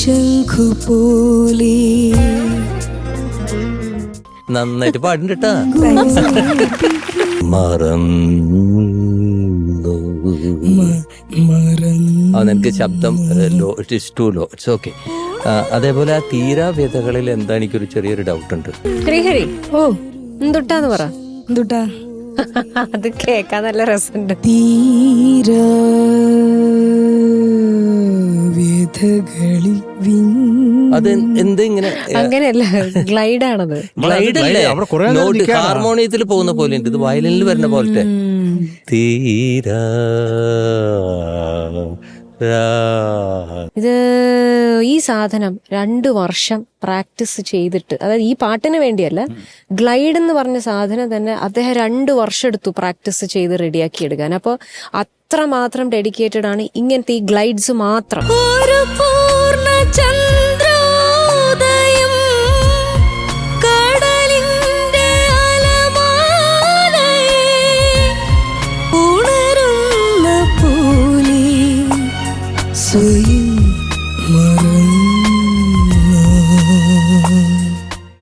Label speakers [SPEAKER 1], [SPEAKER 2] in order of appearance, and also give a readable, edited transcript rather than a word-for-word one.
[SPEAKER 1] ശംഖുപോലെ.
[SPEAKER 2] നന്നായിട്ട് പാടുണ്ടാ. മറന്നു നിനക്ക് ശബ്ദം low, it is too low, it's okay. അതേപോലെ ആ തീരാ വ്യഥകളിൽ എന്താ എനിക്കൊരു ചെറിയൊരു ഡൗട്ട് ഉണ്ട്.
[SPEAKER 3] ശ്രീഹരി,
[SPEAKER 1] ഓ
[SPEAKER 3] എന്തുട്ടാന്ന് പറ.
[SPEAKER 1] എന്തുട്ടാ?
[SPEAKER 3] അത് കേക്കാൻ നല്ല രസമുണ്ട്.
[SPEAKER 1] തീരാ വ്യഥകളിൽ
[SPEAKER 2] അത് എന്ത് ഇങ്ങനെ
[SPEAKER 3] അങ്ങനെയല്ല, ഗ്ലൈഡ് ആണത്.
[SPEAKER 2] ഗ്ലൈഡ് അല്ലേ? നോട്ട് ഹാർമോണിയത്തിൽ പോകുന്ന പോലെ ഉണ്ട്. ഇത് വയലിനിൽ വരുന്ന പോലത്തെ. തീരാ
[SPEAKER 3] ഇത് ഈ സാധനം 2 വർഷം പ്രാക്ടീസ് ചെയ്തിട്ട്, അതായത് ഈ പാട്ടിന് വേണ്ടിയല്ല, ഗ്ലൈഡ് എന്ന് പറഞ്ഞ സാധനം തന്നെ അദ്ദേഹം 2 വർഷം എടുത്തു പ്രാക്ടീസ് ചെയ്ത് റെഡിയാക്കി എടുക്കാൻ. അപ്പോൾ അത്രമാത്രം ഡെഡിക്കേറ്റഡ് ആണ് ഇങ്ങനത്തെ ഈ ഗ്ലൈഡ്സ് മാത്രം.
[SPEAKER 1] ഒരു പൂർണ്ണ ചന്ദ്രോദയം കടലിന്റെ അലമാലയെ ഉണരുന്ന പോലെ സ്വയം